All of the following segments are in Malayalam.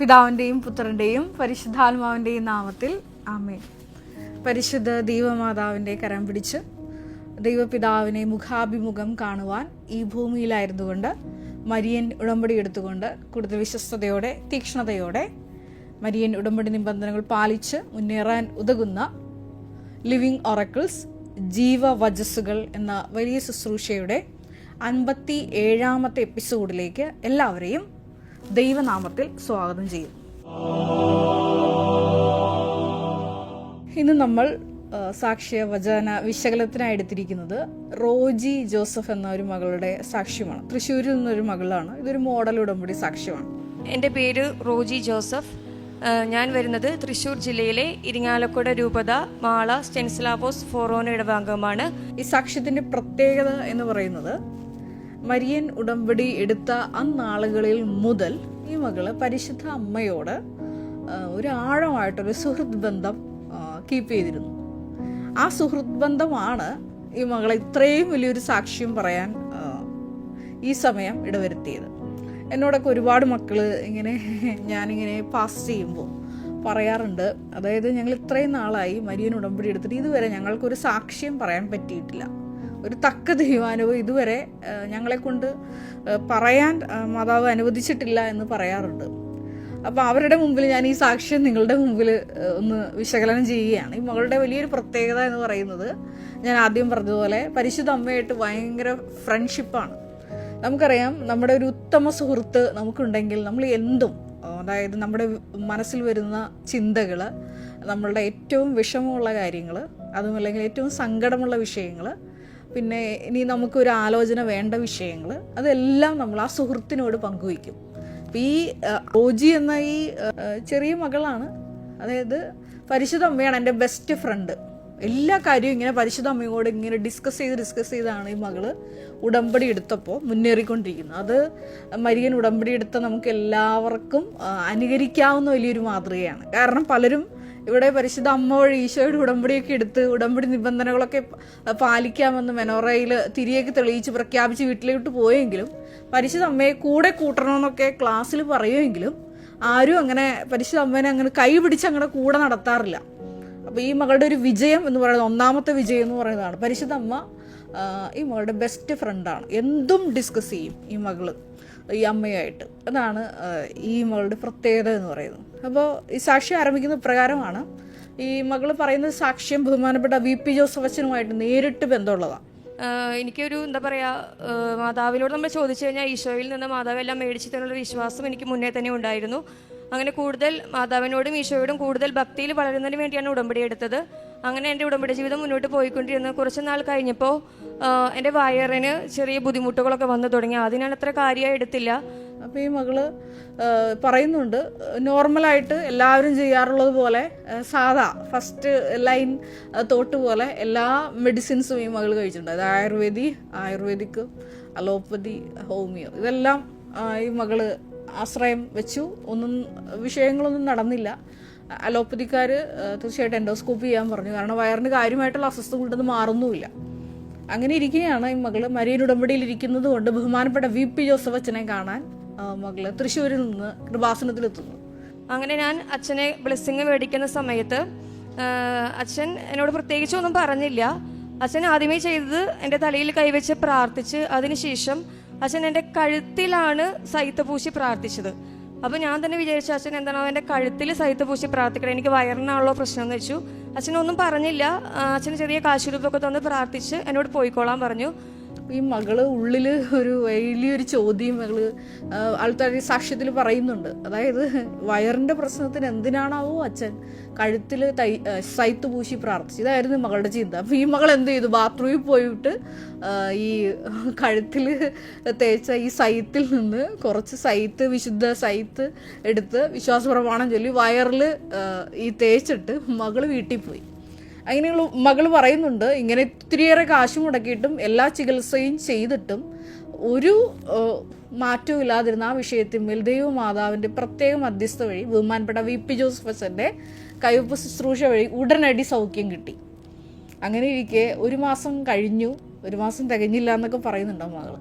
പിതാവിൻ്റെയും പുത്രൻ്റെയും പരിശുദ്ധാത്മാവിൻ്റെയും നാമത്തിൽ ആമേൻ. പരിശുദ്ധ ദൈവമാതാവിൻ്റെ കരം പിടിച്ച് ദൈവപിതാവിനെ മുഖാഭിമുഖം കാണുവാൻ ഈ ഭൂമിയിലായിരുന്നുകൊണ്ട് മരിയൻ ഉടമ്പടി എടുത്തുകൊണ്ട് കൂടുതൽ വിശ്വസ്തയോടെ തീക്ഷ്ണതയോടെ മരിയൻ ഉടമ്പടി നിബന്ധനകൾ പാലിച്ച് മുന്നേറാൻ ഉതകുന്ന ലിവിങ് ഒറക്കിൾസ് ജീവവചസ്സുകൾ എന്ന വലിയ ശുശ്രൂഷയുടെ 57ാമത്തെ എപ്പിസോഡിലേക്ക് എല്ലാവരെയും ദൈവനാമത്തിൽ സ്വാഗതം ചെയ്യും. ഇന്ന് നമ്മൾ സാക്ഷ്യ വചന വിശകലനത്തിനായി എടുത്തിരിക്കുന്നത് റോജി ജോസഫ് എന്ന ഒരു മകളുടെ സാക്ഷ്യമാണ്. തൃശ്ശൂരിൽ നിന്നൊരു മകളാണ്. ഇതൊരു മോഡൽ ഉടമ്പടി സാക്ഷ്യമാണ്. എൻ്റെ പേര് റോജി ജോസഫ്. ഞാൻ വരുന്നത് തൃശ്ശൂർ ജില്ലയിലെ ഇരിങ്ങാലക്കുട രൂപത മാള സ്റ്റെൻസ്ലാവോസ് ഫോറോന ഇടവകാംഗമാണ്. ഈ സാക്ഷ്യത്തിന്റെ പ്രത്യേകത എന്ന് പറയുന്നത് മരിയൻ ഉടമ്പടി എടുത്ത അന്നാളുകളിൽ മുതൽ ഈ മകള് പരിശുദ്ധ അമ്മയോട് ഒരു ആഴമായിട്ടൊരു സുഹൃത്ത് ബന്ധം കീപ്പ് ചെയ്തിരുന്നു. ആ സുഹൃത്ത് ബന്ധമാണ് ഈ മകളെ ഇത്രയും വലിയൊരു സാക്ഷ്യം പറയാൻ ഈ സമയം ഇടവരുത്തിയത്. എന്നോടൊക്കെ ഒരുപാട് മക്കള് ഞാനിങ്ങനെ പാസ് ചെയ്യുമ്പോൾ പറയാറുണ്ട്, അതായത് ഞങ്ങൾ ഇത്രയും നാളായി മരിയൻ ഉടമ്പടി എടുത്തിട്ട് ഇതുവരെ ഞങ്ങൾക്കൊരു സാക്ഷ്യം പറയാൻ പറ്റിയിട്ടില്ല, ഒരു തക്ക ദൈവാനുഭവം ഇതുവരെ ഞങ്ങളെ കൊണ്ട് പറയാൻ മാതാവ് അനുവദിച്ചിട്ടില്ല എന്ന് പറയാറുണ്ട്. അപ്പോൾ അവരുടെ മുമ്പിൽ ഞാൻ ഈ സാക്ഷ്യം നിങ്ങളുടെ മുമ്പിൽ ഒന്ന് വിശകലനം ചെയ്യുകയാണ്. ഈ മകളുടെ വലിയൊരു പ്രത്യേകത എന്ന് പറയുന്നത് ഞാൻ ആദ്യം പറഞ്ഞതുപോലെ പരിശുദ്ധ അമ്മയായിട്ട് ഭയങ്കര ഫ്രണ്ട്ഷിപ്പാണ്. നമുക്കറിയാം, നമ്മുടെ ഒരു ഉത്തമ സുഹൃത്ത് നമുക്കുണ്ടെങ്കിൽ നമ്മൾ എന്തും, അതായത് നമ്മുടെ മനസ്സിൽ വരുന്ന ചിന്തകൾ, നമ്മളുടെ ഏറ്റവും വിഷമമുള്ള കാര്യങ്ങൾ, അതുമല്ലെങ്കിൽ ഏറ്റവും സങ്കടമുള്ള വിഷയങ്ങൾ, പിന്നെ ഇനി നമുക്കൊരു ആലോചന വേണ്ട വിഷയങ്ങൾ, അതെല്ലാം നമ്മൾ ആ സുഹൃത്തിനോട് പങ്കുവയ്ക്കും. അപ്പം ഈ റോജി എന്ന ഈ ചെറിയ മകളാണ്, അതായത് പരിശുദ്ധ അമ്മയാണ് എൻ്റെ ബെസ്റ്റ് ഫ്രണ്ട്. എല്ലാ കാര്യവും ഇങ്ങനെ പരിശുദ്ധ അമ്മയോട് ഇങ്ങനെ ഡിസ്കസ് ചെയ്താണ് ഈ മകള് ഉടമ്പടി എടുത്തപ്പോൾ മുന്നേറിക്കൊണ്ടിരിക്കുന്നത്. അത് മരിയൻ ഉടമ്പടി എടുത്ത നമുക്ക് എല്ലാവർക്കും അനുകരിക്കാവുന്ന വലിയൊരു മാതൃകയാണ്. കാരണം പലരും ഇവിടെ പരിശുദ്ധ അമ്മ വഴി ഈശോയുടെ ഉടമ്പടിയൊക്കെ എടുത്ത് ഉടമ്പടി നിബന്ധനകളൊക്കെ പാലിക്കാമെന്ന് മെനോറയിൽ തിരിയൊക്കെ തെളിയിച്ച് പ്രഖ്യാപിച്ച് വീട്ടിലോട്ട് പോയെങ്കിലും പരിശുദ്ധ അമ്മയെ കൂടെ കൂട്ടണമെന്നൊക്കെ ക്ലാസ്സിൽ പറയുമെങ്കിലും ആരും അങ്ങനെ പരിശുദ്ധ അമ്മേനെ അങ്ങനെ കൈ പിടിച്ച് അങ്ങനെ കൂടെ നടത്താറില്ല. അപ്പോൾ ഈ മകളുടെ ഒരു വിജയം എന്ന് പറയുന്നത്, ഒന്നാമത്തെ വിജയം എന്ന് പറയുന്നതാണ് പരിശുദ്ധ അമ്മ ഈ മകളുടെ ബെസ്റ്റ് ഫ്രണ്ടാണ്. എന്തും ഡിസ്കസ് ചെയ്യും ഈ മകള് ഈ അമ്മയായിട്ട്. അതാണ് ഈ മകളുടെ പ്രത്യേകത എന്ന് പറയുന്നത്. അപ്പോൾ ഈ സാക്ഷ്യം ആരംഭിക്കുന്ന പ്രകാരമാണ്. ഈ മകള് പറയുന്ന സാക്ഷ്യം ബഹുമാനപ്പെട്ട VP ജോസഫ് അച്ഛനുമായിട്ട് നേരിട്ട് ബന്ധമുള്ളതാണ്. എനിക്കൊരു എന്താ പറയുക, മാതാവിനോട് നമ്മൾ ചോദിച്ചു കഴിഞ്ഞാൽ ഈശോയിൽ നിന്ന് മാതാവെല്ലാം മേടിച്ചു തന്നുള്ള വിശ്വാസം എനിക്ക് മുന്നേ തന്നെ ഉണ്ടായിരുന്നു. അങ്ങനെ കൂടുതൽ മാതാവിനോടും ഈശോയോടും കൂടുതൽ ഭക്തിയിൽ വളരുന്നതിന് വേണ്ടിയാണ് ഉടമ്പടി എടുത്തത്. അങ്ങനെ എൻ്റെ ഉടമ്പടി ജീവിതം മുന്നോട്ട് പോയിക്കൊണ്ടിരുന്നത്. കുറച്ച് നാൾ കഴിഞ്ഞപ്പോൾ എൻ്റെ വയറിന് ചെറിയ ബുദ്ധിമുട്ടുകളൊക്കെ വന്നു തുടങ്ങി. അതിനാണ് അത്ര കാര്യമായി എടുത്തില്ല. അപ്പോൾ ഈ മകള് പറയുന്നുണ്ട്, നോർമലായിട്ട് എല്ലാവരും ചെയ്യാറുള്ളത് പോലെ സാധാ ഫസ്റ്റ് ലൈൻ തോട്ട് പോലെ എല്ലാ മെഡിസിൻസും ഈ മകൾ കഴിച്ചിട്ടുണ്ട്. അത് ആയുർവേദിക്, അലോപ്പതി, ഹോമിയോ, ഇതെല്ലാം ഈ മകള് ആശ്രയം വെച്ചു. വിഷയങ്ങളൊന്നും നടന്നില്ല. അലോപ്പതിക്കാർ തീർച്ചയായിട്ടും എൻഡോസ്കോപ്പി ചെയ്യാൻ പറഞ്ഞു. കാരണം വയറിന് കാര്യമായിട്ടുള്ള അസ്വസ്ഥത കൊണ്ടത് മാറുന്നുമില്ല. അങ്ങനെ ഇരിക്കുകയാണ് ഈ മകള് മരിയൻ ഉടമ്പടിയിൽ ഇരിക്കുന്നത് കൊണ്ട് ബഹുമാനപ്പെട്ട VP ജോസഫ് അച്ഛനെ കാണാൻ മകള് തൃശ്ശൂരിൽ നിന്ന് കൃപാസനത്തിലെത്തുന്നു. അങ്ങനെ ഞാൻ അച്ഛനെ ബ്ലെസ്സിങ് മേടിക്കുന്ന സമയത്ത് അച്ഛൻ എന്നോട് പ്രത്യേകിച്ചൊന്നും പറഞ്ഞില്ല. അച്ഛൻ ആദ്യമേ ചെയ്തത് എൻ്റെ തലയിൽ കൈവച്ച് പ്രാർത്ഥിച്ച് അതിനുശേഷം അച്ഛൻ എൻ്റെ കഴുത്തിലാണ് സൈത്ത് പൂശി പ്രാർത്ഥിച്ചത്. അപ്പോൾ ഞാൻ തന്നെ വിചാരിച്ചു, അച്ഛൻ എന്താണോ എൻ്റെ കഴുത്തിൽ സൈത്ത് പൂശി പ്രാർത്ഥിക്കണം, എനിക്ക് വയറിനാണല്ലോ പ്രശ്നം എന്ന് വെച്ചു. അച്ഛനൊന്നും പറഞ്ഞില്ല. അച്ഛന് ചെറിയ കാശുരൂപൊക്കെ തന്ന് പ്രാർത്ഥിച്ച് എന്നോട് പോയിക്കോളാൻ പറഞ്ഞു. ഈ മകള് ഉള്ളിൽ ഒരു വലിയൊരു ചോദ്യം മകള് ആൾക്കാർ സാക്ഷ്യത്തിൽ പറയുന്നുണ്ട്. അതായത് വയറിന്റെ പ്രശ്നത്തിന് എന്തിനാണാവോ അച്ഛൻ കഴുത്തിൽ സൈത്ത് പൂശി പ്രാർത്ഥിച്ചു. ഇതായിരുന്നു മകളുടെ ചിന്ത. അപ്പോൾ ഈ മകൾ എന്ത് ചെയ്തു, ബാത്റൂമിൽ പോയിട്ട് ഈ കഴുത്തിൽ തേച്ച ഈ സൈത്തിൽ നിന്ന് കുറച്ച് വിശുദ്ധ സൈത്ത് എടുത്ത് വിശ്വാസപ്രമാണം ചൊല്ലി വയറിൽ ഈ തേച്ചിട്ട് മകള് വീട്ടിൽ പോയി. അങ്ങനെയുള്ള മകൾ പറയുന്നുണ്ട്, ഇങ്ങനെ ഒത്തിരിയേറെ കാശ് മുടക്കിയിട്ടും എല്ലാ ചികിത്സയും ചെയ്തിട്ടും ഒരു മാറ്റവും ഇല്ലാതിരുന്ന ആ വിഷയത്തിന്മേൽ ദൈവമാതാവിൻ്റെ പ്രത്യേക മധ്യസ്ഥ വഴി ബഹുമാനപ്പെട്ട VP ജോസഫ് അച്ഛൻ്റെ കയ്യൊപ്പ് ശുശ്രൂഷ വഴി ഉടനടി സൗഖ്യം കിട്ടി. അങ്ങനെ ഇരിക്കെ 1 മാസം കഴിഞ്ഞു, 1 മാസം തികഞ്ഞില്ല എന്നൊക്കെ പറയുന്നുണ്ട് മകൾ.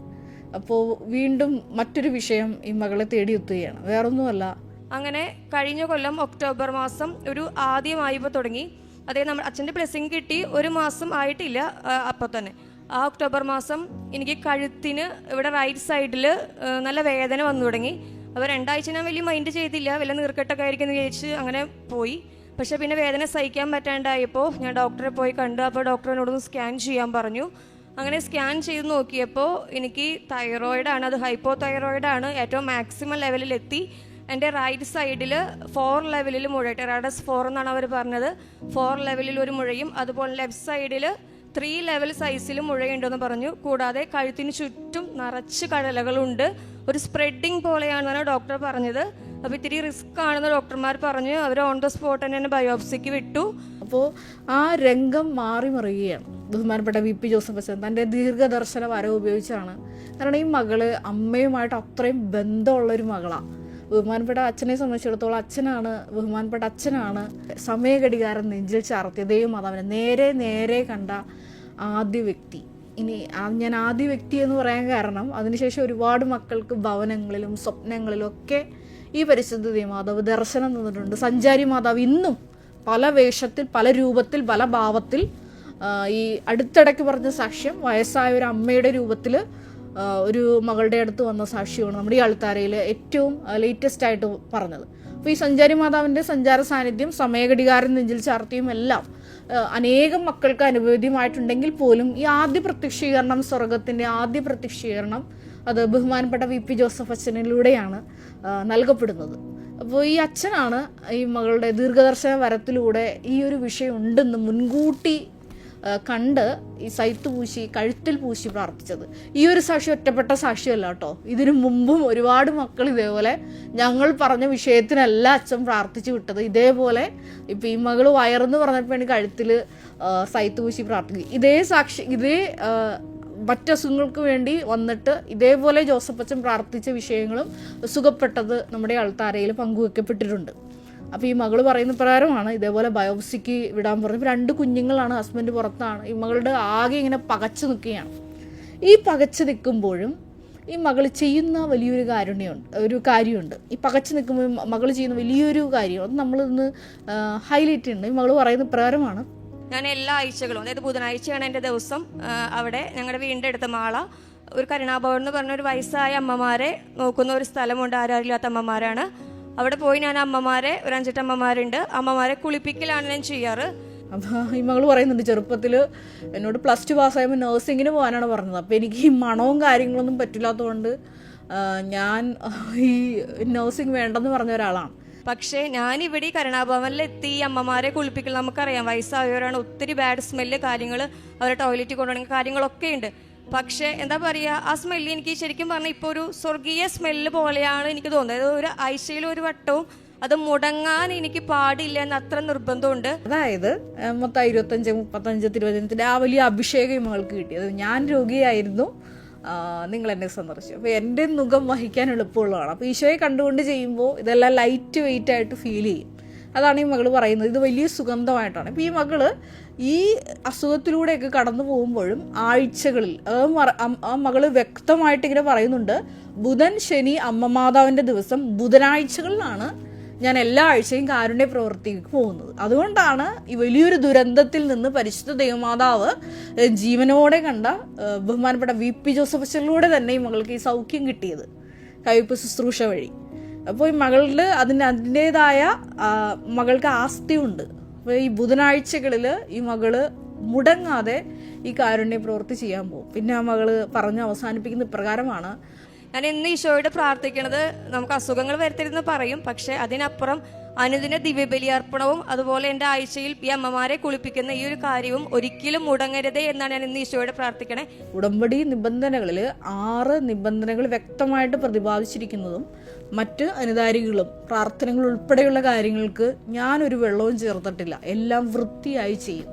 അപ്പോൾ വീണ്ടും മറ്റൊരു വിഷയം ഈ മകളെ തേടിയെത്തുകയാണ്. വേറൊന്നുമല്ല, അങ്ങനെ കഴിഞ്ഞ കൊല്ലം ഒക്ടോബർ മാസം ഒരു ആദ്യമായപ്പോൾ തുടങ്ങി. അതായത് നമ്മൾ അച്ഛൻ്റെ ബ്ലെസ്സിങ് കിട്ടി 1 മാസം ആയിട്ടില്ല അപ്പോൾ തന്നെ. ആ ഒക്ടോബർ മാസം എനിക്ക് കഴുത്തിന് ഇവിടെ റൈറ്റ് സൈഡിൽ നല്ല വേദന വന്നു തുടങ്ങി. അപ്പോൾ 2 ആഴ്ച ഞാൻ വലിയ മൈൻഡ് ചെയ്തില്ല, വല്ല നീർക്കെട്ടൊക്കെ ആയിരിക്കും എന്ന് വിചാരിച്ച് അങ്ങനെ പോയി. പക്ഷേ പിന്നെ വേദന സഹിക്കാൻ പറ്റാണ്ടായപ്പോൾ ഞാൻ ഡോക്ടറെ പോയി കണ്ടു. അപ്പോൾ ഡോക്ടർ എന്നോടൊന്ന് സ്കാൻ ചെയ്യാൻ പറഞ്ഞു. അങ്ങനെ സ്കാൻ ചെയ്ത് നോക്കിയപ്പോൾ എനിക്ക് തൈറോയിഡാണ്, അത് ഹൈപ്പോ തൈറോയിഡാണ്, ഏറ്റവും മാക്സിമം ലെവലിലെത്തി. എൻ്റെ റൈറ്റ് സൈഡിൽ 4 ലെവലിൽ മുഴ, ടെറാഡസ് 4 എന്നാണ് അവർ പറഞ്ഞത്, 4 ലെവലിൽ ഒരു മുഴയും അതുപോലെ ലെഫ്റ്റ് സൈഡിൽ 3 ലെവൽ സൈസിൽ മുഴയുണ്ടെന്ന് പറഞ്ഞു. കൂടാതെ കഴുത്തിന് ചുറ്റും നിറച്ച് കഴലകളുണ്ട്, ഒരു സ്പ്രെഡിങ് പോലെയാണെന്നാണ് ഡോക്ടർ പറഞ്ഞത്. അപ്പോൾ ഇത്തിരി റിസ്ക് ആണെന്ന് ഡോക്ടർമാർ പറഞ്ഞു. അവർ ഓൺ ദ സ്പോട്ട് തന്നെ ബയോപ്സിക്ക് വിട്ടു. അപ്പോൾ ആ രംഗം മാറി മറിയുകയാണ്. ബഹുമാനപ്പെട്ട VP ജോസഫ് അച്ഛൻ തൻ്റെ ദീർഘദർശന വരം ഉപയോഗിച്ചാണ്. കാരണം ഈ മകള് അമ്മയുമായിട്ട് അത്രയും ബന്ധമുള്ളൊരു മകളാണ്. ബഹുമാനപ്പെട്ട അച്ഛനെ സംബന്ധിച്ചിടത്തോളം ബഹുമാനപ്പെട്ട അച്ഛനാണ് സമയഘടികാരം നെഞ്ചിൽ ചാർത്തിയ ദൈവമാതാവിനെ നേരെ കണ്ട ആദ്യ വ്യക്തി. ഇനി ഞാൻ ആദ്യ വ്യക്തി എന്ന് പറയാൻ കാരണം അതിനുശേഷം ഒരുപാട് മക്കൾക്ക് ഭവനങ്ങളിലും സ്വപ്നങ്ങളിലും ഒക്കെ ഈ പരിശുദ്ധ ദൈവമാതാവ് ദർശനം തന്നിട്ടുണ്ട്. സഞ്ചാരി മാതാവ് ഇന്നും പല വേഷത്തിൽ, പല രൂപത്തിൽ, പല ഭാവത്തിൽ, ഈ അടുത്തിടയ്ക്ക് പറഞ്ഞ സാക്ഷ്യം വയസ്സായ ഒരു അമ്മയുടെ രൂപത്തിൽ ഒരു മകളുടെ അടുത്ത് വന്ന സാക്ഷ്യമാണ് നമ്മുടെ ഈ അൾത്താരയിൽ ഏറ്റവും ലേറ്റസ്റ്റ് ആയിട്ട് പറഞ്ഞത്. അപ്പോൾ ഈ സഞ്ചാരി മാതാവിൻ്റെ സഞ്ചാര സാന്നിധ്യം സമയഘടികാരം നെഞ്ചിൽ ചാർത്തിയും എല്ലാം അനേകം മക്കൾക്ക് അനുഭവമായിട്ടുണ്ടെങ്കിൽ പോലും ഈ ആദ്യ പ്രത്യക്ഷീകരണം, സ്വർഗത്തിൻ്റെ ആദ്യ പ്രത്യക്ഷീകരണം, അത് ബഹുമാനപ്പെട്ട VP ജോസഫ് അച്ഛനിലൂടെയാണ് നൽകപ്പെടുന്നത്. അപ്പോൾ ഈ അച്ഛനാണ് ഈ മകളുടെ ദീർഘദർശന വരത്തിലൂടെ ഈ ഒരു വിഷയം ഉണ്ടെന്ന് മുൻകൂട്ടി കണ്ട് ഈ സൈത്ത് പൂശി, കഴുത്തിൽ പൂശി പ്രാർത്ഥിച്ചത്. ഈ ഒരു സാക്ഷ്യം ഒറ്റപ്പെട്ട സാക്ഷ്യമല്ല കേട്ടോ. ഇതിനു മുമ്പും ഒരുപാട് മക്കൾ ഇതേപോലെ ഞങ്ങൾ പറഞ്ഞ വിഷയത്തിനല്ല അച്ഛൻ പ്രാർത്ഥിച്ചു വിട്ടത്. ഇതേപോലെ ഇപ്പം ഈ മകൾ വയറെന്ന് പറഞ്ഞപ്പോൾ കഴുത്തിൽ സൈത്ത് പൂശി പ്രാർത്ഥിക്കും. ഇതേ മറ്റസുഖങ്ങൾക്ക് വേണ്ടി വന്നിട്ട് ഇതേപോലെ ജോസഫ് അച്ഛൻ പ്രാർത്ഥിച്ച വിഷയങ്ങളും സുഖപ്പെട്ടത് നമ്മുടെ അൾത്താരയിൽ പങ്കുവെക്കപ്പെട്ടിട്ടുണ്ട്. അപ്പോൾ ഈ മകൾ പറയുന്ന പ്രകാരമാണ് ഇതേപോലെ ബയോപ്സിക്ക് വിടാൻ പറഞ്ഞു. ഇപ്പോൾ 2 കുഞ്ഞുങ്ങളാണ്, ഹസ്ബൻഡ് പുറത്താണ്. ഈ മകളുടെ ആകെ ഇങ്ങനെ പകച്ചു നിൽക്കുകയാണ്. ഈ പകച്ചു നിൽക്കുമ്പോഴും ഈ മകൾ ചെയ്യുന്ന വലിയൊരു കാര്യമുണ്ട്. ഈ പകച്ചു നിൽക്കുമ്പോൾ മകൾ ചെയ്യുന്ന വലിയൊരു കാര്യം അത് നമ്മളിന്ന് ഹൈലൈറ്റ് ചെയ്യുന്നുണ്ട്. ഈ മകൾ പറയുന്ന പ്രകാരമാണ്, ഞാൻ എല്ലാ ആഴ്ചകളും, അതായത് ബുധനാഴ്ചയാണ് എൻ്റെ ദിവസം, അവിടെ ഞങ്ങളുടെ വീടിൻ്റെ അടുത്ത മാള ഒരു കരുണാഭവൻ എന്ന് പറഞ്ഞ ഒരു വയസ്സായ അമ്മമാരെ നോക്കുന്ന ഒരു സ്ഥലമുണ്ട്, ആരാരില്ലാത്ത അമ്മമാരാണ്. അവിടെ പോയി ഞാൻ അമ്മമാരെ, ഒരു 5-8 അമ്മമാരുണ്ട്, അമ്മമാരെ കുളിപ്പിക്കലാണ് ഞാൻ ചെയ്യാറ്. അപ്പോൾ ഈ മകൾ പറയുന്നുണ്ട്, ചെറുപ്പത്തിൽ എന്നോട് +2 പാസ്സായപ്പോൾ നഴ്സിങ്ങിന് പോകാനാണ് പറഞ്ഞത്. അപ്പോൾ എനിക്ക് ഈ മണവും കാര്യങ്ങളൊന്നും പറ്റില്ലാത്തതുകൊണ്ട് ഞാൻ ഈ നഴ്സിംഗ് വേണ്ടെന്ന് പറഞ്ഞ ഒരാളാണ്. പക്ഷേ ഞാനിവിടെ കരുണാഭവനിലെത്തി അമ്മമാരെ കുളിപ്പിക്കൽ, നമുക്കറിയാം വയസ്സായവരാണ്, ഒത്തിരി ബാഡ് സ്മെല്ല് കാര്യങ്ങൾ, അവരെ ടോയ്ലറ്റിൽ കൊണ്ടുപോകണമെങ്കിൽ കാര്യങ്ങളൊക്കെ ഉണ്ട്. പക്ഷേ എന്താ പറയുക, ആ സ്മെല്ല് എനിക്ക് ശരിക്കും പറഞ്ഞാൽ ഇപ്പോൾ ഒരു സ്വർഗീയ സ്മെല്ല് പോലെയാണ് എനിക്ക് തോന്നുന്നത്. ഒരു ആഴ്ചയിൽ ഒരു വട്ടവും അത് മുടങ്ങാൻ എനിക്ക് പാടില്ല എന്ന് അത്ര നിർബന്ധമുണ്ട്. അതായത് മൊത്തം 25-35 തിരുവചനത്തിൻ്റെ ആ വലിയ അഭിഷേകം മകൾക്ക് കിട്ടിയത്. ഞാൻ രോഗിയായിരുന്നു, നിങ്ങൾ എന്നെ സന്ദർശിച്ചു. അപ്പോൾ എൻ്റെ മുഖം വഹിക്കാൻ എളുപ്പമുള്ളതാണ്. അപ്പോൾ ഈശോയെ കണ്ടുകൊണ്ട് ചെയ്യുമ്പോൾ ഇതെല്ലാം ലൈറ്റ് വെയിറ്റ് ആയിട്ട് ഫീൽ ചെയ്യും. അതാണ് ഈ മകൾ പറയുന്നത്. ഇത് വലിയ സുഗന്ധമായിട്ടാണ്. ഇപ്പോൾ ഈ മകള് ഈ അസുഖത്തിലൂടെയൊക്കെ കടന്നു പോകുമ്പോഴും ആഴ്ചകളിൽ ആ മകള് വ്യക്തമായിട്ട് ഇങ്ങനെ പറയുന്നുണ്ട്, ബുധൻ, ശനി, അമ്മമാതാവിൻ്റെ ദിവസം ബുധനാഴ്ചകളിലാണ് ഞാൻ എല്ലാ ആഴ്ചയും കാരുണ്യ പ്രവൃത്തിക്ക് പോകുന്നത്. അതുകൊണ്ടാണ് ഈ വലിയൊരു ദുരന്തത്തിൽ നിന്ന് പരിശുദ്ധ ദൈവമാതാവ് ജീവനോടെ കണ്ട ബഹുമാനപ്പെട്ട VP ജോസഫ് അച്ഛനിലൂടെ തന്നെ ഈ മകൾക്ക് ഈ സൗഖ്യം കിട്ടിയത്, കയ്യൊപ്പ് ശുശ്രൂഷ വഴി. അപ്പോൾ ഈ മകളിൽ അതിൻ്റേതായ മകൾക്ക് ആസ്തിയുണ്ട്. അപ്പോൾ ഈ ബുധനാഴ്ചകളിൽ ഈ മകള് മുടങ്ങാതെ ഈ കാരുണ്യ പ്രവൃത്തി ചെയ്യാൻ പോകും. പിന്നെ ആ മകള് പറഞ്ഞ് അവസാനിപ്പിക്കുന്ന ഇപ്രകാരമാണ്, ഞാൻ ഇന്ന് ഈശോയോട് പ്രാർത്ഥിക്കണത്, നമുക്ക് അസുഖങ്ങൾ വരുത്തരുതെന്ന് പറയും, പക്ഷെ അതിനപ്പുറം അനുദിന ദിവ്യബലിയർപ്പണവും അതുപോലെ എൻ്റെ ആഴ്ചയിൽ ഈ അമ്മമാരെ കുളിപ്പിക്കുന്ന ഈ ഒരു കാര്യവും ഒരിക്കലും മുടങ്ങരുതേ എന്നാണ് ഞാൻ ഇന്ന് ഈശോയോട് പ്രാർത്ഥിക്കണേ. ഉടമ്പടി നിബന്ധനകളിൽ 6 നിബന്ധനകൾ വ്യക്തമായിട്ട് പ്രതിപാദിച്ചിരിക്കുന്നതും മറ്റ് അനുധാരികളും പ്രാർത്ഥനകൾ ഉൾപ്പെടെയുള്ള കാര്യങ്ങൾക്ക് ഞാനൊരു വെള്ളവും ചേർത്തിട്ടില്ല, എല്ലാം വൃത്തിയായി ചെയ്യും.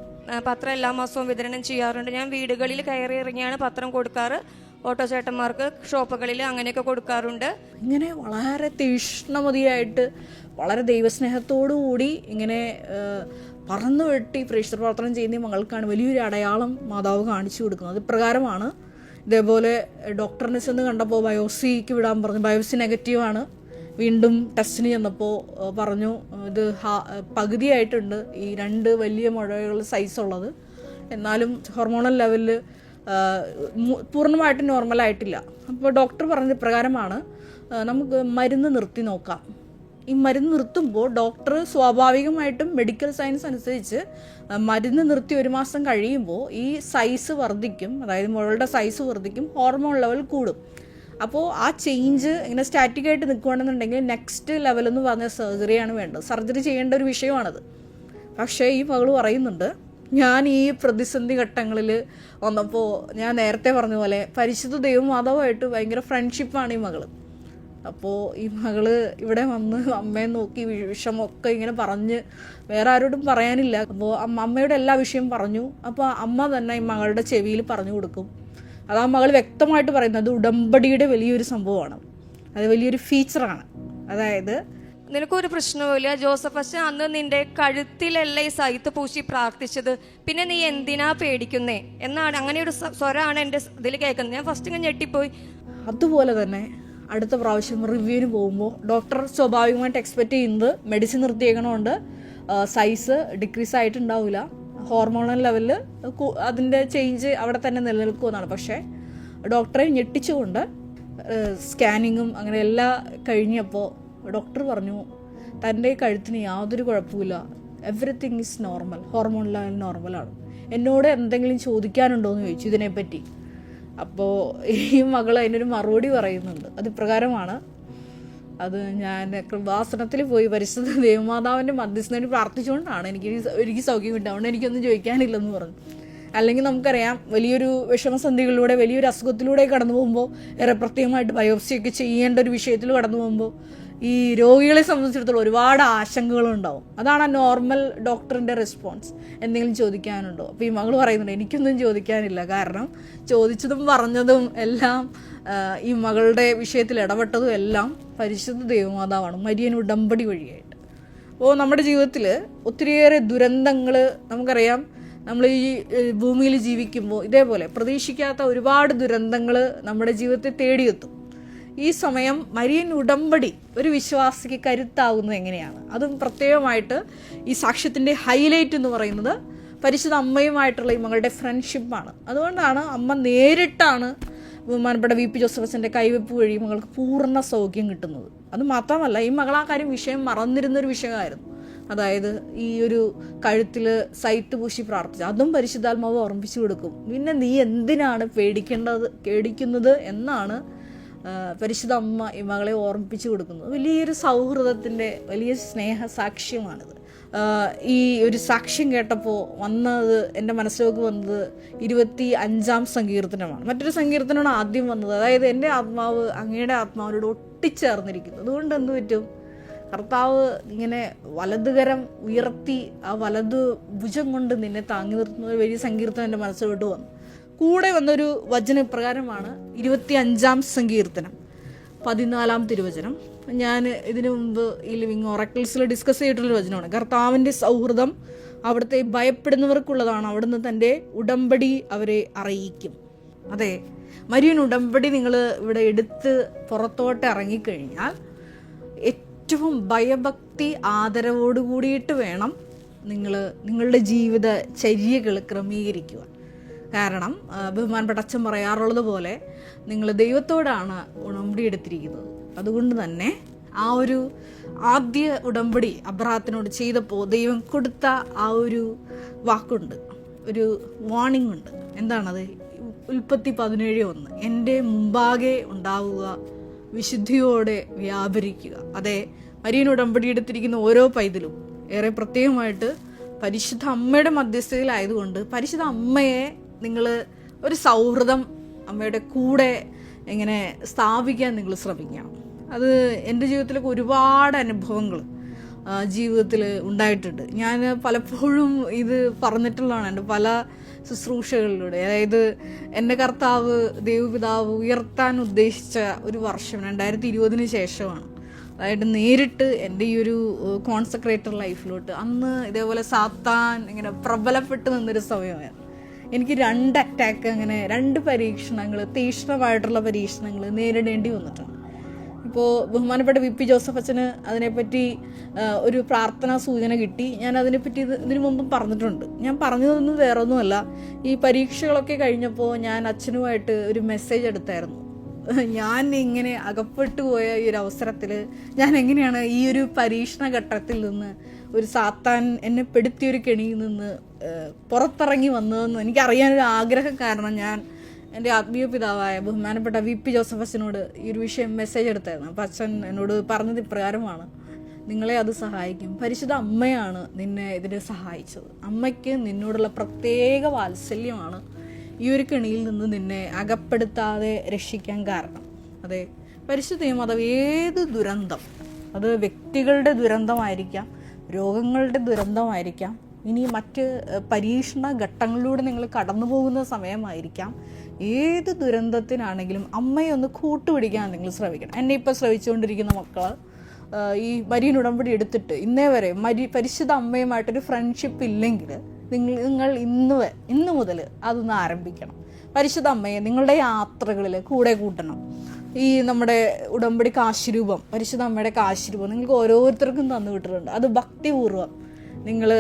പത്രം എല്ലാ മാസവും വിതരണം ചെയ്യാറുണ്ട്. ഞാൻ വീടുകളിൽ കയറി ഇറങ്ങിയാണ് പത്രം കൊടുക്കാറ്. ഓട്ടോ ചേട്ടന്മാർക്ക്, ഷോപ്പുകളിൽ അങ്ങനെയൊക്കെ കൊടുക്കാറുണ്ട്. ഇങ്ങനെ വളരെ തീഷ്ണമതിയായിട്ട് വളരെ ദൈവസ്നേഹത്തോടു കൂടി ഇങ്ങനെ പറന്നു വെട്ടി പ്രേക്ഷിത പ്രവർത്തനം ചെയ്യുന്ന മകൾക്കാണ് വലിയൊരു അടയാളം മാതാവ് കാണിച്ചു കൊടുക്കുന്നത്. ഇപ്രകാരമാണ്. ഇതേപോലെ ഡോക്ടറിനെ ചെന്ന് കണ്ടപ്പോൾ ബയോപ്സിക്ക് വിടാൻ പറഞ്ഞു. ബയോപ്സി നെഗറ്റീവാണ്. വീണ്ടും ടെസ്റ്റിന് ചെന്നപ്പോൾ പറഞ്ഞു ഇത് പകുതിയായിട്ടുണ്ട് ഈ 2 വലിയ മുഴകൾ സൈസുള്ളത്. എന്നാലും ഹോർമോണൽ ലെവലിൽ പൂർണ്ണമായിട്ടും നോർമലായിട്ടില്ല. അപ്പോൾ ഡോക്ടർ പറഞ്ഞ പ്രകാരമാണ് നമുക്ക് മരുന്ന് നിർത്തി നോക്കാം. ഈ മരുന്ന് നിർത്തുമ്പോൾ ഡോക്ടർ സ്വാഭാവികമായിട്ടും മെഡിക്കൽ സയൻസ് അനുസരിച്ച് മരുന്ന് നിർത്തി 1 മാസം കഴിയുമ്പോൾ ഈ സൈസ് വർദ്ധിക്കും, അതായത് മുഴകളുടെ സൈസ് വർദ്ധിക്കും, ഹോർമോൺ ലെവൽ കൂടും. അപ്പോൾ ആ ചേഞ്ച് ഇങ്ങനെ സ്റ്റാറ്റിക്കായിട്ട് നിൽക്കുകയാണെന്നുണ്ടെങ്കിൽ നെക്സ്റ്റ് ലെവലെന്ന് പറഞ്ഞ സർജറിയാണ് വേണ്ടത്. സർജറി ചെയ്യേണ്ട ഒരു വിഷയമാണത്. പക്ഷേ ഈ മകൾ പറയുന്നുണ്ട്, ഞാൻ ഈ പ്രതിസന്ധി ഘട്ടങ്ങളിൽ വന്നപ്പോൾ ഞാൻ നേരത്തെ പറഞ്ഞ പോലെ പരിശുദ്ധ ദൈവമാതാവുമായിട്ട് ഭയങ്കര ഫ്രണ്ട്ഷിപ്പാണ് ഈ മകൾ. അപ്പോൾ ഈ മകള് ഇവിടെ വന്ന് അമ്മയെ നോക്കി വിഷമമൊക്കെ ഇങ്ങനെ പറഞ്ഞ് വേറെ ആരോടും പറയാനില്ല. അപ്പോൾ അമ്മയുടെ എല്ലാ വിഷയവും പറഞ്ഞു. അപ്പോൾ അമ്മ തന്നെ ഈ മകളുടെ ചെവിയിൽ പറഞ്ഞു കൊടുക്കും. അത് ആ മകൾ വ്യക്തമായിട്ട് പറയുന്നത് ഉടമ്പടിയുടെ വലിയൊരു സംഭവമാണ്, അത് വലിയൊരു ഫീച്ചറാണ്. അതായത് നിനക്കൊരു പ്രശ്നവുമില്ല ജോസഫ് അച്ഛൻ, അന്ന് നിന്റെ കഴുത്തിലല്ല ഈ സൈത്ത് പൂശി പ്രാർത്ഥിച്ചത്, പിന്നെ നീ എന്തിനാ പേടിക്കുന്നേ എന്നാണ്, അങ്ങനെ ഒരു സ്വരമാണ് എൻ്റെ ഇതിൽ കേൾക്കുന്നത്. ഞാൻ ഫസ്റ്റ് ഇങ്ങനെ ഞെട്ടിപ്പോയി. അതുപോലെ തന്നെ അടുത്ത പ്രാവശ്യം റിവ്യൂവിന് പോകുമ്പോൾ ഡോക്ടർ സ്വാഭാവികമായിട്ട് എക്സ്പെക്റ്റ് ചെയ്യുന്നത് മെഡിസിൻ നിർത്തിയേക്കണോണ്ട് സൈസ് ഡിക്രീസ് ആയിട്ടുണ്ടാവില്ല, ഹോർമോണൽ ലെവലിൽ അതിൻ്റെ ചേഞ്ച് അവിടെ തന്നെ നിലനിൽക്കുമെന്നാണ്. പക്ഷേ ഡോക്ടറെ ഞെട്ടിച്ചുകൊണ്ട് സ്കാനിങ്ങും അങ്ങനെ എല്ലാം കഴിഞ്ഞപ്പോൾ ഡോക്ടർ പറഞ്ഞു തൻ്റെ കഴുത്തിന് യാതൊരു കുഴപ്പമില്ല, everything is normal, hormone level നോർമലാണ്. എന്നോട് എന്തെങ്കിലും ചോദിക്കാനുണ്ടോ എന്ന് ചോദിച്ചു ഇതിനെപ്പറ്റി. അപ്പോൾ ഈ മകൾ അതിനൊരു മറുപടി പറയുന്നുണ്ട്. അത് ഇപ്രകാരമാണ്, അത് ഞാൻ കൃപാസനത്തിൽ പോയി പരിശുദ്ധ ദേവമാതാവിൻ്റെ മധ്യസ്ഥന് പ്രാർത്ഥിച്ചുകൊണ്ടാണ് എനിക്ക് സൗഖ്യം കിട്ടുക, അതുകൊണ്ട് എനിക്കൊന്നും ചോദിക്കാനില്ലെന്ന് പറഞ്ഞു. അല്ലെങ്കിൽ നമുക്കറിയാം വലിയൊരു വിഷമസന്ധികളിലൂടെ വലിയൊരു അസുഖത്തിലൂടെ കടന്നു പോകുമ്പോൾ ഏറെ പ്രത്യേകമായിട്ട് ബയോപ്സിയൊക്കെ ചെയ്യേണ്ട ഒരു വിഷയത്തിൽ കടന്നു പോകുമ്പോൾ ഈ രോഗികളെ സംബന്ധിച്ചിടത്തോളം ഒരുപാട് ആശങ്കകളുണ്ടാവും. അതാണ് ആ നോർമൽ ഡോക്ടറിൻ്റെ റെസ്പോൺസ്. എന്തെങ്കിലും ചോദിക്കാനുണ്ടോ? അപ്പോൾ ഈ മകൾ പറയുന്നുണ്ട് എനിക്കൊന്നും ചോദിക്കാനില്ല, കാരണം ചോദിച്ചതും പറഞ്ഞതും എല്ലാം ഈ മകളുടെ വിഷയത്തിൽ ഇടപെട്ടതും എല്ലാം പരിശുദ്ധ ദൈവമാതാവാണ്, മരിയൻ ഉടമ്പടി വഴിയായിട്ട്. അപ്പോൾ നമ്മുടെ ജീവിതത്തിൽ ഒത്തിരിയേറെ ദുരന്തങ്ങൾ നമുക്കറിയാം. നമ്മൾ ഈ ഭൂമിയിൽ ജീവിക്കുമ്പോൾ ഇതേപോലെ പ്രതീക്ഷിക്കാത്ത ഒരുപാട് ദുരന്തങ്ങൾ നമ്മുടെ ജീവിതത്തെ തേടിയെത്തും. ഈ സമയം മരിയൻ ഉടമ്പടി ഒരു വിശ്വാസിക്ക് കരുത്താവുന്നത് എങ്ങനെയാണ്? അതും പ്രത്യേകമായിട്ട് ഈ സാക്ഷ്യത്തിൻ്റെ ഹൈലൈറ്റ് എന്ന് പറയുന്നത് പരിശുദ്ധ അമ്മയുമായിട്ടുള്ള ഈ മകളുടെ ഫ്രണ്ട്ഷിപ്പാണ്. അതുകൊണ്ടാണ് അമ്മ നേരിട്ടാണ് ബഹുമാനപ്പെട്ട VP ജോസഫ് അച്ഛൻ്റെ കൈവെപ്പ് വഴി മകൾക്ക് പൂർണ്ണ സൗഖ്യം കിട്ടുന്നത്. അത് മാത്രമല്ല, ഈ മകൾ ആ വിഷയം മറന്നിരുന്നൊരു വിഷയമായിരുന്നു. അതായത് ഈ ഒരു കഴുത്തിൽ സൈത്ത് പൂശി പ്രാർത്ഥിച്ചു, അതും പരിശുദ്ധാത്മാവ് ഓർമ്മിപ്പിച്ചു കൊടുക്കും. പിന്നെ നീ എന്തിനാണ് പേടിക്കുന്നത് എന്നാണ് പരിശുദ്ധ അമ്മ ഈ മകളെ ഓർമ്മിപ്പിച്ചു കൊടുക്കുന്നത്. വലിയൊരു സൗഹൃദത്തിൻ്റെ വലിയ സ്നേഹ സാക്ഷ്യമാണിത്. ഈ ഒരു സാക്ഷ്യം കേട്ടപ്പോൾ വന്നത് എൻ്റെ മനസ്സിലേക്ക് വന്നത് 25-ാം സങ്കീർത്തനമാണ്. മറ്റൊരു സങ്കീർത്തനമാണ് ആദ്യം വന്നത്. അതായത് എൻ്റെ ആത്മാവ് അങ്ങയുടെ ആത്മാവിനോട് ഒട്ടിച്ചേർന്നിരിക്കുന്നു. അതുകൊണ്ട് എന്ത് പറ്റും? കർത്താവ് ഇങ്ങനെ വലതുകരം ഉയർത്തി ആ വലതു ഭുജം കൊണ്ട് നിന്നെ താങ്ങി നിർത്തുന്ന ഒരു വലിയ സങ്കീർത്തനം എൻ്റെ മനസ്സിലോട്ട് വന്നു. കൂടെ വന്നൊരു വചന പ്രകാരമാണ് 25-ാം സങ്കീർത്തനം 14-ാം തിരുവചനം. ഞാൻ ഇതിനു മുമ്പ് ഈ ലിവിങ് ഒറക്കിൾസിൽ ഡിസ്കസ് ചെയ്തിട്ടുള്ളൊരു വചനമാണ്. കർത്താവിൻ്റെ സൗഹൃദം അവിടുത്തെ ഭയപ്പെടുന്നവർക്കുള്ളതാണ്, അവിടുന്ന് തൻ്റെ ഉടമ്പടി അവരെ അറിയിക്കും. അതെ, മരിയൻ ഉടമ്പടി നിങ്ങൾ ഇവിടെ എടുത്ത് പുറത്തോട്ട് ഇറങ്ങിക്കഴിഞ്ഞാൽ ഏറ്റവും ഭയഭക്തി ആദരവോട് കൂടിയിട്ട് വേണം നിങ്ങളുടെ ജീവിത ചര്യകൾ ക്രമീകരിക്കുക. കാരണം ബഹുമാനപ്പെട്ട അച്ഛൻ പറയാറുള്ളത് പോലെ നിങ്ങൾ ദൈവത്തോടാണ് ഉടമ്പടി എടുത്തിരിക്കുന്നത്. അതുകൊണ്ട് തന്നെ ആ ഒരു ആദ്യ ഉടമ്പടി അബ്രഹാത്തിനോട് ചെയ്തപ്പോൾ ദൈവം കൊടുത്ത ആ ഒരു വാക്കുണ്ട്, ഒരു വാണിംഗ് ഉണ്ട്. എന്താണത്? ഉൽപ്പത്തി 17:1 എൻ്റെ മുമ്പാകെ ഉണ്ടാവുക, വിശുദ്ധിയോടെ വ്യാപരിക്കുക. അതെ, മരിയൻ ഉടമ്പടി എടുത്തിരിക്കുന്ന ഓരോ പൈതലും ഏറെ പ്രത്യേകമായിട്ട് പരിശുദ്ധ അമ്മയുടെ മധ്യസ്ഥതയിലായതുകൊണ്ട് പരിശുദ്ധ അമ്മയെ നിങ്ങൾ ഒരു സൗഹൃദം അമ്മയുടെ കൂടെ ഇങ്ങനെ സ്ഥാപിക്കാൻ നിങ്ങൾ ശ്രമിക്കണം. അത് എൻ്റെ ജീവിതത്തിലൊക്കെ ഒരുപാട് അനുഭവങ്ങൾ ജീവിതത്തിൽ ഉണ്ടായിട്ടുണ്ട്. ഞാൻ പലപ്പോഴും ഇത് പറഞ്ഞിട്ടുള്ളതാണ് എൻ്റെ പല ശുശ്രൂഷകളിലൂടെ. അതായത് എൻ്റെ കർത്താവ് ദൈവപിതാവ് ഉയർത്താൻ ഉദ്ദേശിച്ച ഒരു വർഷം 2020 ശേഷമാണ്. അതായത് നേരിട്ട് എൻ്റെ ഈ ഒരു കോൺസെക്രേറ്റർ ലൈഫിലോട്ട് അന്ന് ഇതേപോലെ സാത്താൻ ഇങ്ങനെ പ്രബലപ്പെട്ട് നിന്നൊരു സമയമായിരുന്നു. എനിക്ക് 2 അറ്റാക്ക്, അങ്ങനെ 2 പരീക്ഷണങ്ങൾ, തീക്ഷ്ണമായിട്ടുള്ള പരീക്ഷണങ്ങൾ നേരിടേണ്ടി വന്നിട്ടുണ്ട്. ഇപ്പോൾ ബഹുമാനപ്പെട്ട VP ജോസഫ് അച്ഛന് അതിനെപ്പറ്റി ഒരു പ്രാർത്ഥനാ സൂചന കിട്ടി. ഞാൻ അതിനെപ്പറ്റി ഇതിനു മുമ്പും പറഞ്ഞിട്ടുണ്ട്. ഞാൻ പറഞ്ഞതൊന്നും വേറൊന്നുമല്ല, ഈ പരീക്ഷകളൊക്കെ കഴിഞ്ഞപ്പോൾ ഞാൻ അച്ഛനുമായിട്ട് ഒരു മെസ്സേജ് എടുത്തായിരുന്നു. ഞാൻ ഇങ്ങനെ അകപ്പെട്ടു പോയ ഈ ഒരു അവസരത്തിൽ ഞാൻ എങ്ങനെയാണ് ഈ ഒരു പരീക്ഷണ ഘട്ടത്തിൽ നിന്ന് ഒരു സാത്താൻ എന്നെ പെടുത്തിയൊരു കെണിയിൽ നിന്ന് പുറത്തിറങ്ങി വന്നതെന്ന് എനിക്കറിയാനൊരു ആഗ്രഹം കാരണം ഞാൻ എൻ്റെ ആത്മീയ പിതാവായ ബഹുമാനപ്പെട്ട VP ജോസഫ് അച്ഛനോട് ഈ ഒരു വിഷയം മെസ്സേജ് എടുത്തായിരുന്നു. അപ്പോൾ അച്ഛൻ എന്നോട് പറഞ്ഞത് ഇപ്രകാരമാണ്: നിങ്ങളെ അത് സഹായിക്കും. പരിശുദ്ധ അമ്മയാണ് നിന്നെ ഇതിനെ സഹായിച്ചത്. അമ്മയ്ക്ക് നിന്നോടുള്ള പ്രത്യേക വാത്സല്യമാണ് ഈ ഒരു കെണിയിൽ നിന്ന് നിന്നെ അകപ്പെടുത്താതെ രക്ഷിക്കാൻ കാരണം. അതെ, പരിശുദ്ധ മാതാവ് ഏത് ദുരന്തം, അത് വ്യക്തികളുടെ ദുരന്തമായിരിക്കാം, രോഗങ്ങളുടെ ദുരന്തമായിരിക്കാം, ഇനി മറ്റ് പരീക്ഷണ ഘട്ടങ്ങളിലൂടെ നിങ്ങൾ കടന്നു പോകുന്ന സമയമായിരിക്കാം, ഏത് ദുരന്തത്തിനാണെങ്കിലും അമ്മയെ ഒന്ന് കൂട്ടുപിടിക്കാൻ നിങ്ങൾ ശ്രമിക്കണം. എന്നെ ഇപ്പോൾ ശ്രമിച്ചുകൊണ്ടിരിക്കുന്ന മക്കൾ ഈ മരിയൻ ഉടമ്പടി എടുത്തിട്ട് ഇന്നേ വരെ പരിശുദ്ധ അമ്മയുമായിട്ടൊരു ഫ്രണ്ട്ഷിപ്പ് ഇല്ലെങ്കിൽ നിങ്ങൾ ഇന്ന് മുതൽ അതൊന്ന് ആരംഭിക്കണം. പരിശുദ്ധ അമ്മയെ നിങ്ങളുടെ യാത്രകളിൽ കൂടെ കൂട്ടണം. ഈ നമ്മുടെ ഉടമ്പടി കാശുരൂപം, പരിശുദ്ധ അമ്മയുടെ കാശുരൂപം നിങ്ങൾക്ക് ഓരോരുത്തർക്കും തന്നു വിട്ടിട്ടുണ്ട്. അത് ഭക്തിപൂർവ്വം നിങ്ങൾ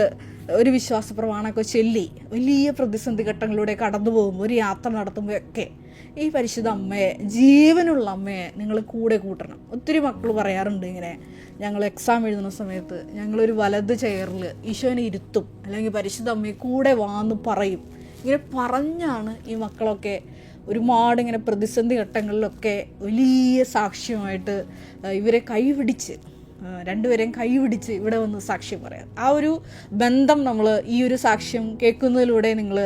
ഒരു വിശ്വാസ പ്രമാണമൊക്കെ ചൊല്ലി വലിയ പ്രതിസന്ധി ഘട്ടങ്ങളിലൂടെ കടന്നു പോകുമ്പോൾ, ഒരു യാത്ര നടത്തുമ്പോഴൊക്കെ ഈ പരിശുദ്ധ അമ്മയെ, ജീവനുള്ള അമ്മയെ നിങ്ങൾ കൂടെ കൂട്ടണം. ഒത്തിരി മക്കൾ പറയാറുണ്ട് ഇങ്ങനെ, ഞങ്ങൾ എക്സാം എഴുതുന്ന സമയത്ത് ഞങ്ങളൊരു വലത് ചെയറിൽ ഈശോനെ ഇരുത്തും, അല്ലെങ്കിൽ പരിശുദ്ധ അമ്മയെ കൂടെ വാന്ന് പറയും. ഇങ്ങനെ പറഞ്ഞാണ് ഈ മക്കളൊക്കെ ഒരുപാട് ഇങ്ങനെ പ്രതിസന്ധി ഘട്ടങ്ങളിലൊക്കെ വലിയ സാക്ഷ്യമായിട്ട് ഇവരെ കൈപിടിച്ച്, രണ്ടുപേരെയും കൈപിടിച്ച് ഇവിടെ വന്ന് സാക്ഷ്യം പറയാം. ആ ഒരു ബന്ധം നമ്മൾ ഈ ഒരു സാക്ഷ്യം കേൾക്കുന്നതിലൂടെ നിങ്ങൾ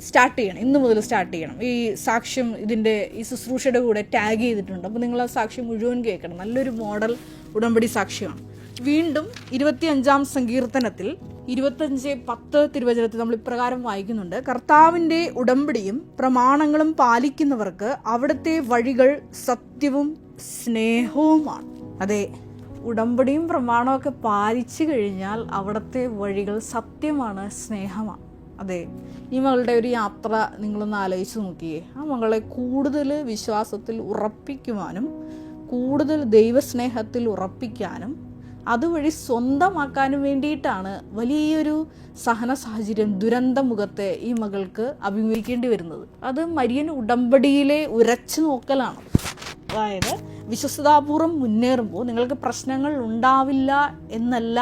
സ്റ്റാർട്ട് ചെയ്യണം. ഇന്ന് മുതൽ സ്റ്റാർട്ട് ചെയ്യണം. ഈ സാക്ഷ്യം ഇതിൻ്റെ ഈ ശുശ്രൂഷയുടെ കൂടെ ടാഗ് ചെയ്തിട്ടുണ്ട്. അപ്പോൾ നിങ്ങൾ ആ സാക്ഷ്യം മുഴുവൻ കേൾക്കണം. നല്ലൊരു മോഡൽ ഉടമ്പടി സാക്ഷ്യമാണ്. വീണ്ടും 25-ാം സങ്കീർത്തനത്തിൽ 25:10 തിരുവചനത്തിൽ നമ്മൾ ഇപ്രകാരം വായിക്കുന്നുണ്ട്: കർത്താവിൻ്റെ ഉടമ്പടിയും പ്രമാണങ്ങളും പാലിക്കുന്നവർക്ക് അവിടുത്തെ വഴികൾ സത്യവും സ്നേഹവുമാണ്. അതെ, ഉടമ്പടിയും പ്രമാണമൊക്കെ പാലിച്ചു കഴിഞ്ഞാൽ അവിടുത്തെ വഴികൾ സത്യമാണ്, സ്നേഹമാണ്. അതെ, ഈ മകളുടെ ഒരു യാത്ര നിങ്ങളൊന്ന് ആലോചിച്ച് നോക്കിയേ. ആ മകളെ കൂടുതൽ വിശ്വാസത്തിൽ ഉറപ്പിക്കുവാനും കൂടുതൽ ദൈവസ്നേഹത്തിൽ ഉറപ്പിക്കാനും അതുവഴി സ്വന്തമാക്കാനും വേണ്ടിയിട്ടാണ് വലിയൊരു സഹന സാഹചര്യം, ദുരന്തമുഖത്തെ ഈ മകൾക്ക് അഭിമുഖീകരിക്കേണ്ടി വരുന്നത്. അത് മരിയൻ ഉടമ്പടിയിലെ ഉരച്ചു നോക്കലാണ്. അതായത് വിശ്വസ്തതാപൂർവ്വം മുന്നേറുമ്പോൾ നിങ്ങൾക്ക് പ്രശ്നങ്ങൾ ഉണ്ടാവില്ല എന്നല്ല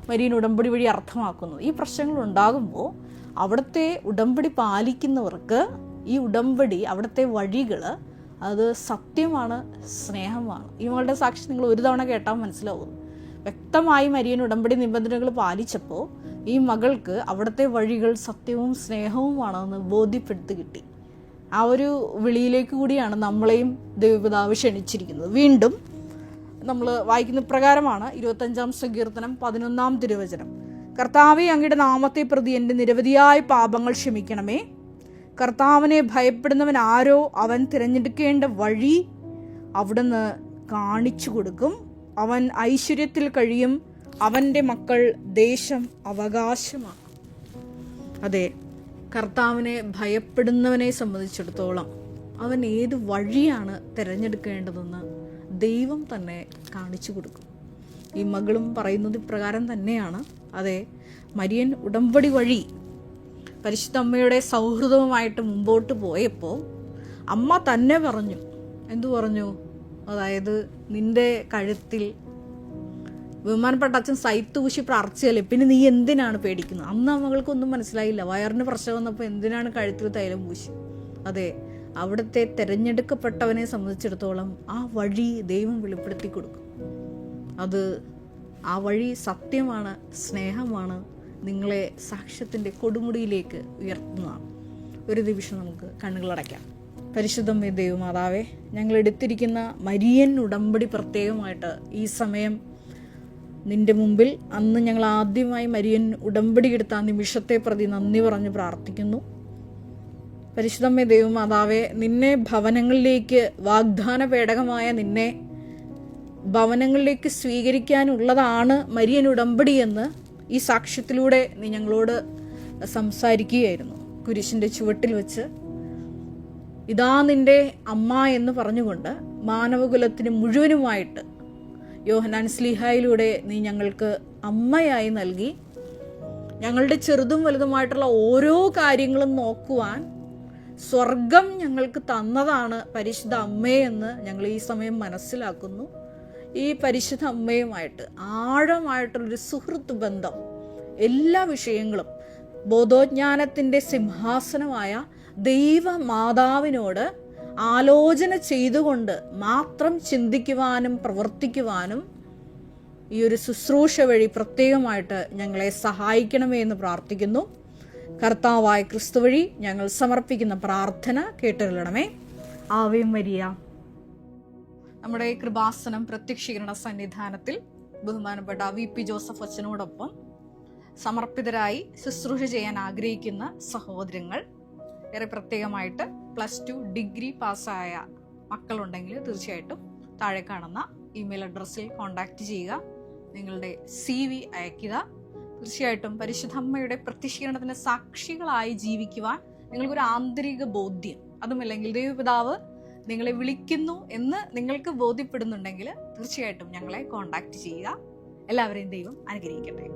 മരിയൻ ഉടമ്പടി വഴി അർത്ഥമാക്കുന്നത്. ഈ പ്രശ്നങ്ങൾ ഉണ്ടാകുമ്പോൾ അവിടുത്തെ ഉടമ്പടി പാലിക്കുന്നവർക്ക് ഈ ഉടമ്പടി, അവിടുത്തെ വഴികൾ അത് സത്യമാണ്, സ്നേഹമാണ്. ഈ മകളുടെ സാക്ഷി നിങ്ങൾ ഒരു തവണ കേട്ടാൽ മനസ്സിലാവും. വ്യക്തമായി മരിയൻ ഉടമ്പടി നിബന്ധനകൾ പാലിച്ചപ്പോൾ ഈ മകൾക്ക് അവിടുത്തെ വഴികൾ സത്യവും സ്നേഹവുമാണെന്ന് ബോധ്യപ്പെടുത്തി കിട്ടി. ആ ഒരു വിളിയിലേക്ക് കൂടിയാണ് നമ്മളെയും ദൈവപിതാവ് ക്ഷണിച്ചിരിക്കുന്നത്. വീണ്ടും നമ്മൾ വായിക്കുന്ന പ്രകാരമാണ് 25-ാം സങ്കീർത്തനം 11-ാം തിരുവചനം: കർത്താവേ, അങ്ങയുടെ നാമത്തെ പ്രതി എൻ്റെ നിരവധിയായ പാപങ്ങൾ ക്ഷമിക്കണമേ. കർത്താവിനെ ഭയപ്പെടുന്നവൻ ആരോ, അവൻ തിരഞ്ഞെടുക്കേണ്ട വഴി അവിടുന്ന് കാണിച്ചു കൊടുക്കും. അവൻ ഐശ്വര്യത്തിൽ കഴിയും, അവൻ്റെ മക്കൾ ദേശം അവകാശമാണ്. അതെ, കർത്താവിനെ ഭയപ്പെടുന്നവനെ സംബന്ധിച്ചിടത്തോളം അവൻ ഏത് വഴിയാണ് തിരഞ്ഞെടുക്കേണ്ടതെന്ന് ദൈവം തന്നെ കാണിച്ചു കൊടുക്കും. ഈ മകളും പറയുന്നത് ഇപ്രകാരം തന്നെയാണ്. അതെ, മരിയൻ ഉടമ്പടി വഴി പരിശുദ്ധ അമ്മയുടെ സൗഹൃദവുമായിട്ട് മുമ്പോട്ട് പോയപ്പോൾ അമ്മ തന്നെ പറഞ്ഞു. എന്തു പറഞ്ഞു? അതായത് നിന്റെ കഴുത്തിൽ ബഹുമാനപ്പെട്ട അച്ഛൻ സൈത്തൂശി പ്രാർത്ഥിച്ചല്ലേ, പിന്നെ നീ എന്തിനാണ് പേടിക്കുന്നത്? അന്ന് അമ്മകൾക്കൊന്നും മനസ്സിലായില്ല. വയറിന് പ്രശ്നം വന്നപ്പോൾ എന്തിനാണ് കഴുത്തിൽ തൈലം പൂശി? അതെ, അവിടുത്തെ തിരഞ്ഞെടുക്കപ്പെട്ടവനെ സംബന്ധിച്ചിടത്തോളം ആ വഴി ദൈവം വെളിപ്പെടുത്തി കൊടുക്കും. അത് ആ വഴി സത്യമാണ്, സ്നേഹമാണ്, നിങ്ങളെ സാക്ഷ്യത്തിൻ്റെ കൊടുമുടിയിലേക്ക് ഉയർത്തുന്നതാണ്. ഒരു നിമിഷം നമുക്ക് കണ്ണുകളടയ്ക്കാം. പരിശുദ്ധമേ ദൈവമാതാവേ, ഞങ്ങൾ എടുത്തിരിക്കുന്ന മരിയൻ ഉടമ്പടി പ്രത്യേകമായിട്ട് ഈ സമയം നിൻ്റെ മുമ്പിൽ അന്ന് ഞങ്ങൾ ആദ്യമായി മരിയൻ ഉടമ്പടി എടുത്ത ആ നിമിഷത്തെ പ്രതി നന്ദി പറഞ്ഞ് പ്രാർത്ഥിക്കുന്നു. പരിശുദ്ധമേ ദൈവമാതാവേ, നിന്നെ ഭവനങ്ങളിലേക്ക്, വാഗ്ദാന പേടകമായ നിന്നെ ഭവനങ്ങളിലേക്ക് സ്വീകരിക്കാനുള്ളതാണ് മരിയൻ ഉടമ്പടി എന്ന് ഈ സാക്ഷ്യത്തിലൂടെ നീ ഞങ്ങളോട് സംസാരിക്കുകയായിരുന്നു. കുരിശിൻ്റെ ചുവട്ടിൽ വെച്ച് ഇതാ നിൻ്റെ അമ്മ എന്ന് പറഞ്ഞുകൊണ്ട് മാനവകുലത്തിന് മുഴുവനുമായിട്ട് യോഹന്നാൻ സ്ലീഹായിലൂടെ നീ ഞങ്ങൾക്ക് അമ്മയായി നൽകി. ഞങ്ങളുടെ ചെറുതും വലുതുമായിട്ടുള്ള ഓരോ കാര്യങ്ങളും നോക്കുവാൻ സ്വർഗം ഞങ്ങൾക്ക് തന്നതാണ് പരിശുദ്ധ അമ്മയെന്ന് ഞങ്ങൾ ഈ സമയം മനസ്സിലാക്കുന്നു. ഈ പരിശുദ്ധ അമ്മയുമായിട്ട് ആഴമായിട്ടുള്ളൊരു സുഹൃത്ത് ബന്ധം, എല്ലാ വിഷയങ്ങളും ബോധോജ്ഞാനത്തിൻ്റെ സിംഹാസനമായ ദൈവമാതാവിനോട് ആലോചന ചെയ്തുകൊണ്ട് മാത്രം ചിന്തിക്കുവാനും പ്രവർത്തിക്കുവാനും ഈ ഒരു ശുശ്രൂഷ വഴി പ്രത്യേകമായിട്ട് ഞങ്ങളെ സഹായിക്കണമേ എന്ന് പ്രാർത്ഥിക്കുന്നു. കർത്താവായ ക്രിസ്തു വഴി ഞങ്ങൾ സമർപ്പിക്കുന്ന പ്രാർത്ഥന കേട്ടരുളണമേ. Ave Maria. നമ്മുടെ കൃപാസനം പ്രത്യക്ഷീകരണ സന്നിധാനത്തിൽ ബഹുമാനപ്പെട്ട VP ജോസഫ് അച്ഛനോടൊപ്പം സമർപ്പിതരായി ശുശ്രൂഷ ചെയ്യാൻ ആഗ്രഹിക്കുന്ന സഹോദരങ്ങൾ, ഏറെ പ്രത്യേകമായിട്ട് +2 ഡിഗ്രി പാസ്സായ മക്കളുണ്ടെങ്കിൽ തീർച്ചയായിട്ടും താഴെ കാണുന്ന ഇമെയിൽ അഡ്രസ്സിൽ കോൺടാക്റ്റ് ചെയ്യുക. നിങ്ങളുടെ CV അയയ്ക്കുക. തീർച്ചയായിട്ടും പരിശുദ്ധ അമ്മയുടെ പ്രത്യക്ഷീകരണത്തിന് സാക്ഷികളായി ജീവിക്കുവാൻ നിങ്ങൾക്കൊരു ആന്തരിക ബോധ്യം, അതുമല്ലെങ്കിൽ ദൈവപിതാവ് നിങ്ങളെ വിളിക്കുന്നു എന്ന് നിങ്ങൾക്ക് ബോധ്യപ്പെടുന്നുണ്ടെങ്കിൽ തീർച്ചയായിട്ടും ഞങ്ങളെ കോൺടാക്റ്റ് ചെയ്യുക. എല്ലാവരെയും ദൈവം അനുഗ്രഹിക്കട്ടെ.